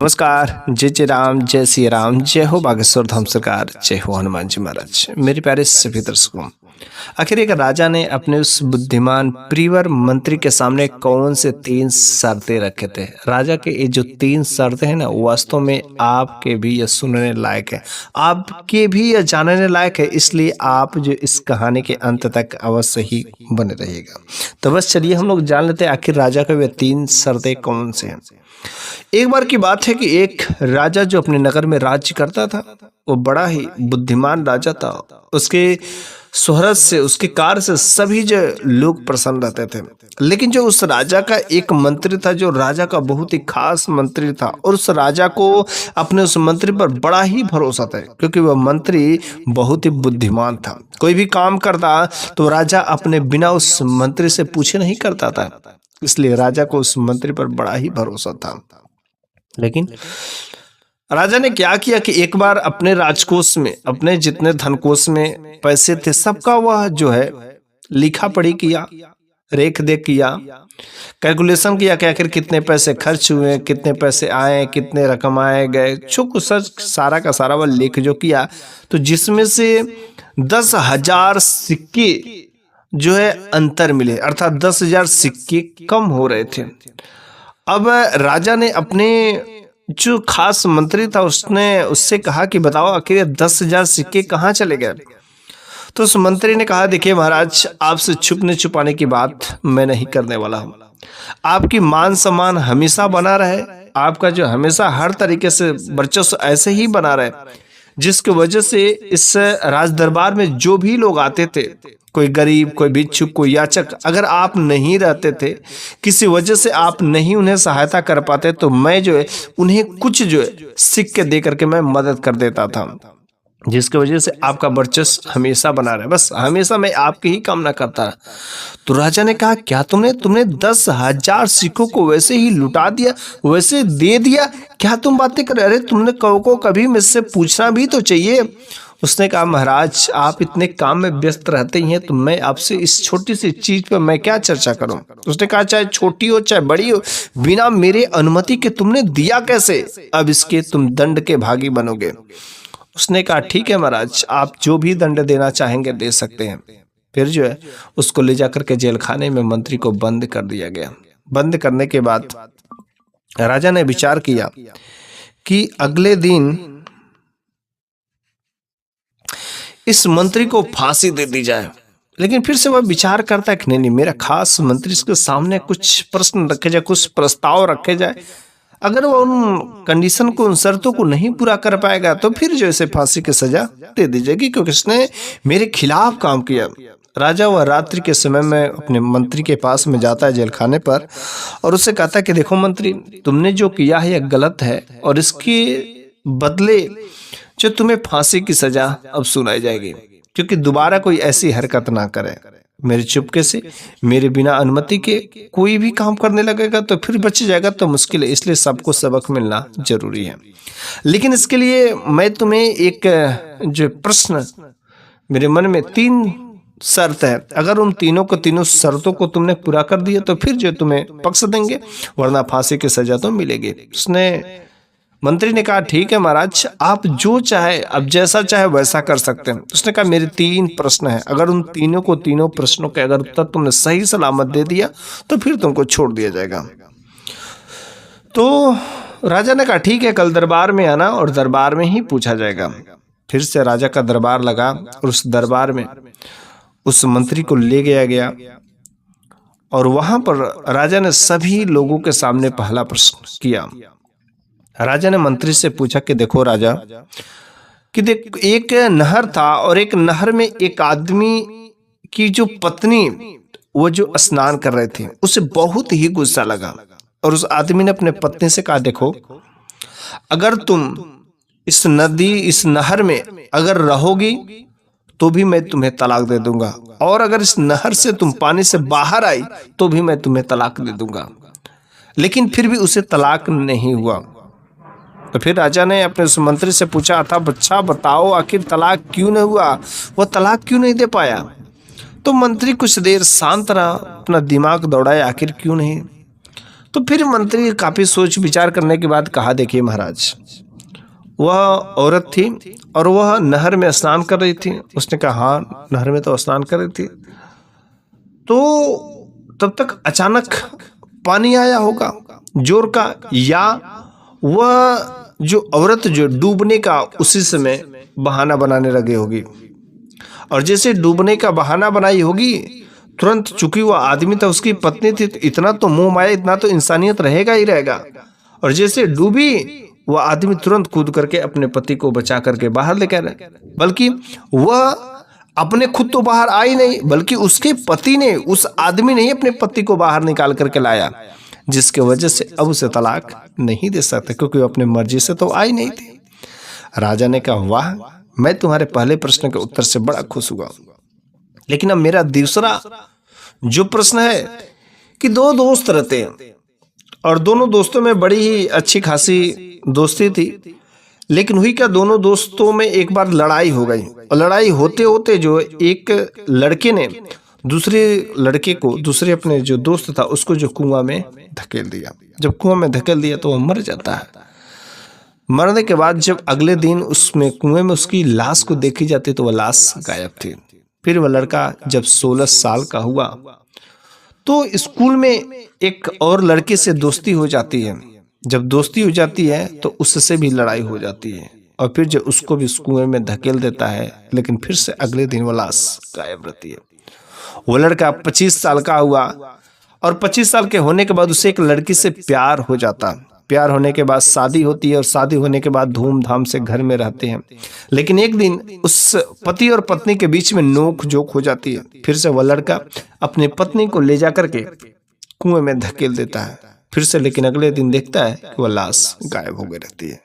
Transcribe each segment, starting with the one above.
नमस्कार। जय जय राम, जय श्री राम, जय हो बागेश्वर धाम सरकार, जय हो हनुमान जी महाराज। मेरे प्यारे सभी दर्शकों, आखिर एक राजा ने अपने उस बुद्धिमान प्रियवर मंत्री के सामने कौन से 3 शर्तें रखे थे। राजा के ये जो 3 शर्तें हैं ना, वास्तव में आपके भी ये सुनने लायक है, आपके भी ये जानने लायक है। इसलिए आप जो इस कहानी के अंत तक अवश्य ही बने रहिएगा। तो बस चलिए हम लोग जान लेते हैं आखिर राजा के वे 3 शर्तें कौन से हैं। एक बार की बात है कि एक राजा जो अपने नगर में राज्य करता था, वो बड़ा ही बुद्धिमान राजा था। उसके शोहरत से, उसके कार्य से सभी जो लोग प्रसन्न रहते थे। लेकिन जो उस राजा का एक मंत्री था, जो राजा का बहुत ही खास मंत्री था, और उस राजा को अपने उस मंत्री पर बड़ा ही भरोसा था, क्योंकि वह मंत्री बहुत ही बुद्धिमान था। कोई भी काम करता तो राजा अपने बिना उस मंत्री से पूछे नहीं करता था, इसलिए राजा को उस मंत्री पर बड़ा ही भरोसा था। लेकिन राजा ने क्या किया कि एक बार अपने राजकोष में, अपने जितने धनकोष में पैसे थे, सबका वह जो है लिखा पढ़ी किया, रेख देख किया, कैलकुलेशन किया कि आखिर कितने पैसे खर्च हुए, कितने पैसे आए, कितने रकम आए गए, कुछ सच सारा का सारा वह लेख जो किया, तो जिसमें से 10,000 सिक्के जो है अंतर मिले, अर्थात 10,000 सिक्के कम हो रहे थे। अब राजा ने अपने जो खास मंत्री था उससे कहा कि बताओ आखिर 10,000 सिक्के कहाँ चले गए। तो उस मंत्री ने कहा, देखिए महाराज, आपसे छुपने छुपाने की बात मैं नहीं करने वाला हूँ। आपकी मान सम्मान हमेशा बना रहे, आपका जो हमेशा हर तरीके से वर्चस्व ऐसे ही बना रहे, जिसकी वजह से इस राज दरबार में जो भी लोग आते थे, कोई गरीब, कोई भिक्षुक, कोई याचक, अगर आप नहीं रहते थे, किसी वजह से आप नहीं उन्हें सहायता कर पाते, तो मैं जो है उन्हें कुछ जो है सिक्के दे करके मैं मदद कर देता था, जिसकी वजह से आपका वर्चस्व हमेशा बना रहे। बस हमेशा मैं आपकी ही कामना करता रहा। तो राजा ने कहा, क्या तुमने 10,000 सिक्कों को वैसे ही लुटा दिया, वैसे दे दिया? क्या तुम बातें कर रहे? अरे तुमने को कभी मुझसे पूछना भी तो चाहिए। उसने कहा, महाराज आप इतने काम में व्यस्त रहते ही हैं, तो मैं आपसे इस छोटी सी चीज पर मैं क्या चर्चा करूं। उसने कहा, चाहे छोटी हो चाहे बड़ी हो, बिना मेरे अनुमति के तुमने दिया कैसे? अब इसके तुम दंड के भागी बनोगे। उसने कहा, ठीक है महाराज, आप जो भी दंड देना चाहेंगे दे सकते हैं। फिर जो है उसको ले जाकर के जेल खाने में मंत्री को बंद कर दिया गया। बंद करने के बाद राजा ने विचार किया कि अगले दिन इस मंत्री को फांसी दे दी जाए। लेकिन फिर से वह विचार करता है कि नहीं, मेरा खास मंत्री, इसके सामने कुछ प्रश्न रखे जाए, कुछ प्रस्ताव रखे जाए। अगर वो उन कंडीशन को, उन शर्तों को नहीं पूरा कर पाएगा, तो फिर जो इसे फांसी की सजा दे दी जाएगी, क्योंकि इसने मेरे खिलाफ काम किया। राजा वह रात्रि के समय में अपने मंत्री के पास में जाता है जेल खाने पर, और उससे कहता है कि देखो मंत्री, तुमने जो किया है यह गलत है, और इसके बदले जो तुम्हें फांसी की सजा अब सुनाई जाएगी, क्योंकि दोबारा कोई ऐसी हरकत ना करे। मेरे चुपके से, मेरे बिना अनुमति के कोई भी काम करने लगेगा तो फिर बच जाएगा तो मुश्किल है, इसलिए सबको सबक मिलना जरूरी है। लेकिन इसके लिए मैं तुम्हें एक जो प्रश्न, मेरे मन में 3 शर्त है, अगर उन तीनों शर्तों को तुमने पूरा कर दिया तो फिर जो तुम्हें बख्श देंगे, वरना फांसी की सजा तो मिलेगी। उसने, मंत्री ने कहा, ठीक है महाराज, आप जो चाहे, अब जैसा चाहे वैसा कर सकते हैं। उसने कहा, मेरे 3 प्रश्न हैं, अगर उन तीनों प्रश्नों के अगर उत्तर तुमने सही सलामत दे दिया तो फिर तुमको छोड़ दिया जाएगा। तो राजा ने कहा, ठीक है, कल दरबार में आना और दरबार में ही पूछा जाएगा। फिर से राजा का दरबार लगा, और उस दरबार में उस मंत्री को ले गया और वहां पर राजा ने सभी लोगों के सामने पहला प्रश्न किया। राजा ने मंत्री से पूछा कि देखो राजा, कि देख, एक नहर था, और एक नहर में एक आदमी की जो पत्नी, वो जो स्नान कर रहे थे, उसे बहुत ही गुस्सा लगा, और उस आदमी ने अपने पत्नी से कहा, देखो, अगर तुम इस नदी, इस नहर में अगर रहोगी तो भी मैं तुम्हें तलाक दे दूंगा, और अगर इस नहर से तुम पानी से बाहर आई तो भी मैं तुम्हें तलाक दे दूंगा। लेकिन फिर भी उसे तलाक नहीं हुआ। तो फिर राजा ने अपने उस मंत्री से पूछा था, बच्चा बताओ आखिर तलाक क्यों नहीं हुआ, वह तलाक क्यों नहीं दे पाया। तो मंत्री कुछ देर शांत रहा, अपना दिमाग दौड़ाया, आखिर क्यों नहीं। तो फिर मंत्री काफी सोच विचार करने के बाद कहा, देखिए महाराज, वह औरत थी और वह नहर में स्नान कर रही थी। उसने कहा, हाँ नहर में तो स्नान कर रही थी। तो तब तक अचानक पानी आया होगा जोर का, या वह जो औरत जो डूबने का उसी समय बहाना बनाने लगी होगी, और जैसे डूबने का बहाना बनाई होगी तुरंत, चूंकि वह आदमी था, उसकी पत्नी थी, तो इतना तो मोह माया, इतना तो इंसानियत रहेगा ही रहेगा। और जैसे डूबी वह आदमी तुरंत कूद करके अपने पति को बचा करके बाहर लेकर आया। बल्कि वह अपने खुद तो बाहर आई नहीं, बल्कि उसके पति ने, उस आदमी ने ही अपने पति को बाहर निकाल करके लाया, जिसके वजह से अब उसे तलाक नहीं दे सकते, क्योंकि वो अपनी मर्जी से तो आई नहीं थी। राजा ने कहा, वाह, मैं तुम्हारे पहले प्रश्न के उत्तर से बड़ा खुश हुआ, लेकिन अब मेरा दूसरा जो प्रश्न है कि दो दोस्त रहते हैं और दोनों दोस्तों में बड़ी ही अच्छी खासी दोस्ती थी, लेकिन हुई क्या, दोनों दोस्तों में एक बार लड़ाई हो गई। और लड़ाई होते होते जो एक लड़के ने दूसरे लड़के को, दूसरे अपने जो दोस्त था उसको जो कुआं में धकेल दिया। जब कुआं में धकेल दिया तो वह मर जाता है। मरने के बाद जब अगले दिन उसमें कुएं में उसकी लाश को देखी जाती तो वह लाश गायब थी। फिर वह लड़का जब 16 साल का हुआ तो स्कूल में एक और लड़के से दोस्ती हो जाती है। जब दोस्ती हो जाती है तो उससे भी लड़ाई हो जाती है, और फिर जब उसको भी उस कुएं में धकेल देता है, लेकिन फिर से अगले दिन वो लाश गायब रहती है। वो लड़का 25 साल का हुआ और 25 साल के होने के बाद उसे एक लड़की से प्यार हो जाता। प्यार होने के बाद शादी होती है और शादी होने के बाद धूमधाम से घर में रहते हैं। लेकिन एक दिन उस पति और पत्नी के बीच में नोक झोंक हो जाती है। फिर से वह लड़का अपनी पत्नी को ले जा करके कुएं में धकेल देता है फिर से, लेकिन अगले दिन देखता है कि वह लाश गायब हो गई रहती है।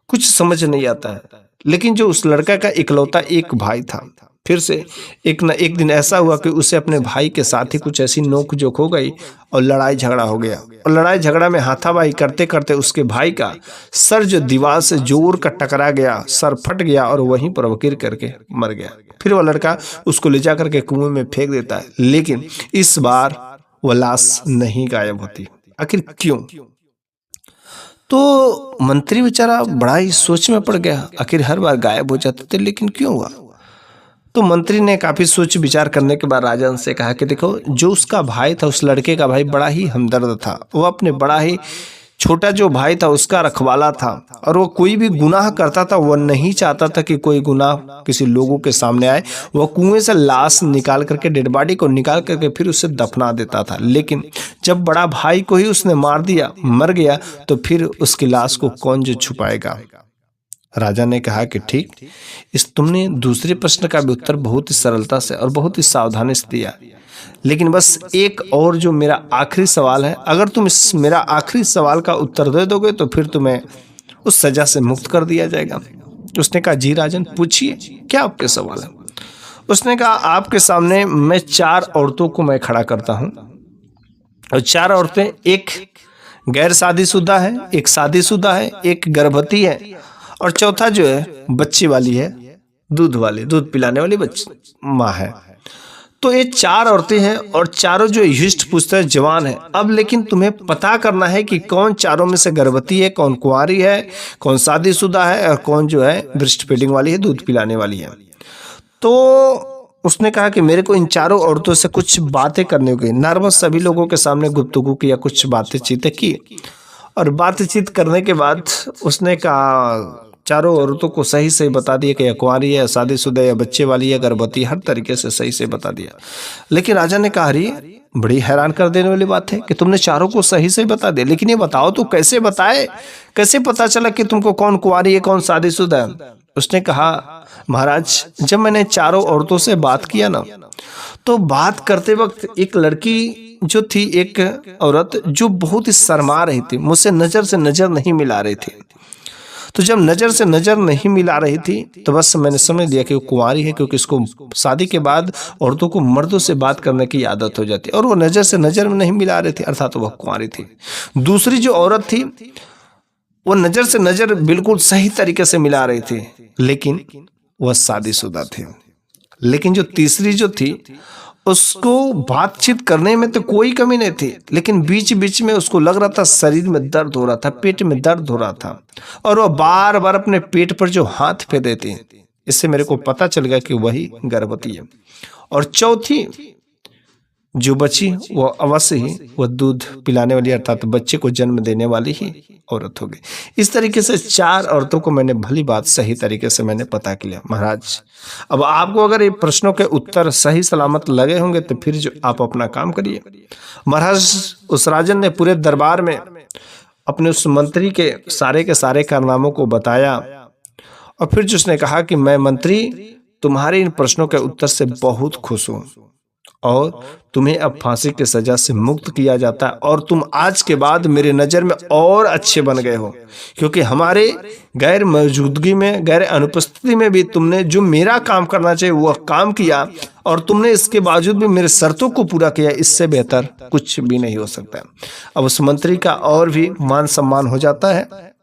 कुछ समझ नहीं आता है। लेकिन जो उस लड़का का इकलौता एक भाई था, फिर से एक दिन ऐसा हुआ कि उसे अपने भाई के साथ ही कुछ ऐसी नोक झोंक हो गई और लड़ाई झगड़ा हो गया। और लड़ाई झगड़ा में हाथापाई करते करते उसके भाई का सर जो दीवार से जोर का टकरा गया, सर फट गया और वहीं पर वो गिर करके मर गया। फिर वह लड़का उसको ले जा करके कुएं में फेंक देता है, लेकिन इस बार वह लाश नहीं गायब होती। आखिर क्यों? तो मंत्री बेचारा बड़ा ही सोच में पड़ गया। आखिर हर बार गायब हो जाते थे, लेकिन क्यों हुआ? तो मंत्री ने काफी सोच विचार करने के बाद राजन से कहा कि देखो, जो उसका भाई था, उस लड़के का भाई बड़ा ही हमदर्द था। वो अपने बड़ा ही छोटा जो भाई था उसका रखवाला था, और वो कोई भी गुनाह करता था, वो नहीं चाहता था कि कोई गुनाह किसी लोगों के सामने आए। वो कुएं से लाश निकाल करके, डेड बॉडी को निकाल करके फिर उसे दफना देता था। लेकिन जब बड़ा भाई को ही उसने मार दिया, मर गया, तो फिर उसकी लाश को कौन जो छुपाएगा? राजा ने कहा कि ठीक, तुमने दूसरे प्रश्न का भी उत्तर बहुत ही सरलता से और बहुत ही सावधानी से दिया, लेकिन बस एक और जो मेरा आखिरी सवाल है, अगर तुम इस मेरा आखिरी सवाल का उत्तर दे दोगे तो फिर तुम्हें उस सजा से मुक्त कर दिया जाएगा। उसने कहा, जी राजन, पूछिए, क्या आपके सवाल है? उसने कहा, आपके सामने मैं 4 औरतों को मैं खड़ा करता हूँ, और 4 औरतें, एक गैर शादीशुदा है, एक शादीशुदा है, एक गर्भवती है, और चौथा जो है बच्चे वाली है, दूध पिलाने वाली माँ है। तो ये 4 औरतें हैं और चारों जो हिस्ट पुष्ट है, जवान है। अब लेकिन तुम्हें पता करना है कि कौन चारों में से गर्भवती है, कौन कुंवारी है, कौन शादीशुदा है, और कौन जो है ब्रेस्ट फीडिंग वाली है, दूध पिलाने वाली है। तो उसने कहा कि मेरे को इन 4 औरतों से कुछ बातें करनी होगी। नॉर्मल सभी लोगों के सामने गुफ्तगू की या कुछ बातचीत की, और बातचीत करने के बाद उसने कहा, 4 औरतों को सही सही बता दिया कि कुंवारी है, शादीशुदा है, बच्चे वाली है, गर्भवती, हर तरीके से सही से बता दिया। लेकिन राजा ने कहा, अरे बड़ी हैरान कर देने वाली बात है कि तुमने 4 को सही सही बता दिया, लेकिन ये बताओ तो कैसे बताए, कैसे पता चला कि तुमको कौन कुंवारी है, कौन शादीशुदा है? उसने कहा, महाराज, जब मैंने 4 औरतों से बात किया ना, तो बात करते वक्त एक लड़की जो थी, एक औरत जो बहुत ही शर्मा रही थी, मुझसे नजर से नजर नहीं मिला रही थी। तो जब नजर से नजर नहीं मिला रही थी तो बस मैंने समझ लिया कि वो कुंवारी है, क्योंकि इसको शादी के बाद औरतों को मर्दों से बात करने की आदत हो जाती है, और वो नजर से नजर में नहीं मिला रही थी, अर्थात वह कुंवारी थी। दूसरी जो औरत थी वो नजर से नजर बिल्कुल सही तरीके से मिला रही थी, लेकिन वह शादीशुदा थी। लेकिन जो तीसरी जो थी उसको बातचीत करने में तो कोई कमी नहीं थी, लेकिन बीच बीच में उसको लग रहा था शरीर में दर्द हो रहा था, पेट में दर्द हो रहा था, और वो बार बार अपने पेट पर जो हाथ फेर देती है। इससे मेरे को पता चल गया कि वही गर्भवती है। और चौथी जो बची वो अवश्य ही वो दूध पिलाने वाली अर्थात बच्चे को जन्म देने वाली ही औरत होगी। इस तरीके से 4 औरतों को मैंने भली बात सही तरीके से मैंने पता किया। महाराज, अब आपको अगर ये प्रश्नों के उत्तर सही सलामत लगे होंगे तो फिर जो आप अपना काम करिए। महाराज, उस राजन ने पूरे दरबार में अपने उस मंत्री के सारे कारनामों को बताया, और फिर जो उसने कहा कि मैं मंत्री तुम्हारे इन प्रश्नों के उत्तर से बहुत खुश हूं, और तुम्हें अब फांसी की सजा से मुक्त किया जाता है, और तुम आज के बाद मेरे नज़र में और अच्छे बन गए हो, क्योंकि हमारे गैर मौजूदगी में, गैर अनुपस्थिति में भी तुमने जो मेरा काम करना चाहिए वह काम किया, और तुमने इसके बावजूद भी मेरे शर्तों को पूरा किया। इससे बेहतर कुछ भी नहीं हो सकता। अब उस मंत्री का और भी मान सम्मान हो जाता है।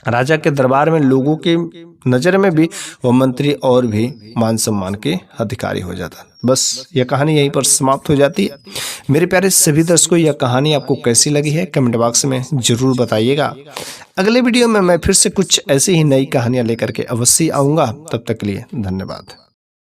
राजा के दरबार में लोगों की नज़र में भी वह मंत्री और भी मान सम्मान के अधिकारी हो जाता है। बस यह कहानी यहीं पर समाप्त हो जाती है। मेरे प्यारे सभी दर्शकों, यह कहानी आपको कैसी लगी है कमेंट बॉक्स में ज़रूर बताइएगा। अगले वीडियो में मैं फिर से कुछ ऐसी ही नई कहानियाँ लेकर के अवश्य आऊँगा। तब तक के लिए धन्यवाद।